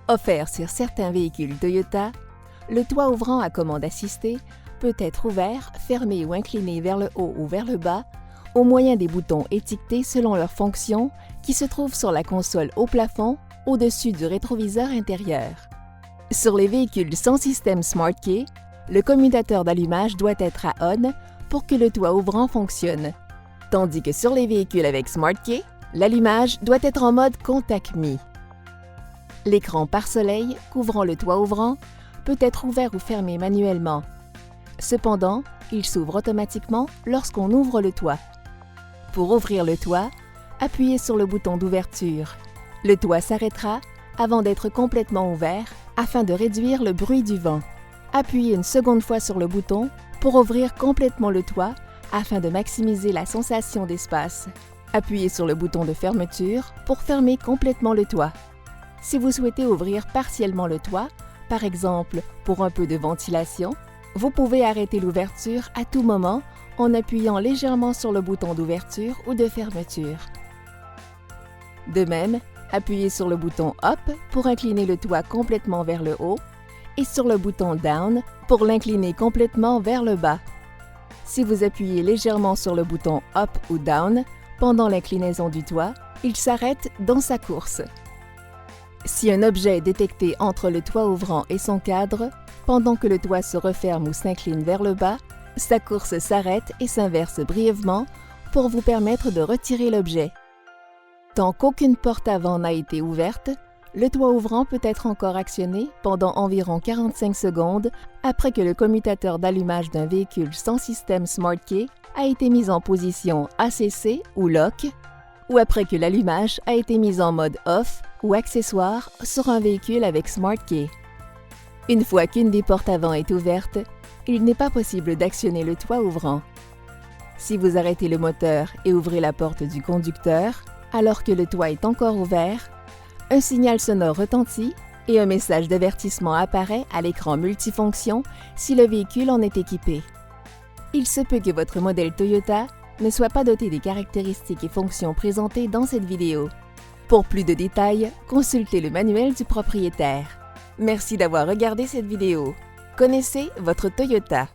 Offert sur certains véhicules Toyota, le toit ouvrant à commande assistée peut être ouvert, fermé ou incliné vers le haut ou vers le bas au moyen des boutons étiquetés selon leur fonction qui se trouvent sur la console au plafond au-dessus du rétroviseur intérieur. Sur les véhicules sans système SmartKey, le commutateur d'allumage doit être à on pour que le toit ouvrant fonctionne, tandis que sur les véhicules avec SmartKey, l'allumage doit être en mode Contact Me. L'écran pare-soleil couvrant le toit ouvrant peut être ouvert ou fermé manuellement. Cependant, il s'ouvre automatiquement lorsqu'on ouvre le toit. Pour ouvrir le toit, appuyez sur le bouton d'ouverture. Le toit s'arrêtera avant d'être complètement ouvert afin de réduire le bruit du vent. Appuyez une seconde fois sur le bouton pour ouvrir complètement le toit afin de maximiser la sensation d'espace. Appuyez sur le bouton de fermeture pour fermer complètement le toit. Si vous souhaitez ouvrir partiellement le toit, par exemple pour un peu de ventilation, vous pouvez arrêter l'ouverture à tout moment en appuyant légèrement sur le bouton d'ouverture ou de fermeture. De même, appuyez sur le bouton Up pour incliner le toit complètement vers le haut et sur le bouton Down pour l'incliner complètement vers le bas. Si vous appuyez légèrement sur le bouton Up ou Down pendant l'inclinaison du toit, il s'arrête dans sa course. Si un objet est détecté entre le toit ouvrant et son cadre, pendant que le toit se referme ou s'incline vers le bas, sa course s'arrête et s'inverse brièvement pour vous permettre de retirer l'objet. Tant qu'aucune porte avant n'a été ouverte, le toit ouvrant peut être encore actionné pendant environ 45 secondes après que le commutateur d'allumage d'un véhicule sans système SmartKey a été mis en position ACC ou Lock, ou après que l'allumage a été mis en mode Off ou accessoire sur un véhicule avec SmartKey. Une fois qu'une des portes avant est ouverte, il n'est pas possible d'actionner le toit ouvrant. Si vous arrêtez le moteur et ouvrez la porte du conducteur, alors que le toit est encore ouvert, un signal sonore retentit et un message d'avertissement apparaît à l'écran multifonction si le véhicule en est équipé. Il se peut que votre modèle Toyota ne soit pas doté des caractéristiques et fonctions présentées dans cette vidéo. Pour plus de détails, consultez le manuel du propriétaire. Merci d'avoir regardé cette vidéo. Connaissez votre Toyota.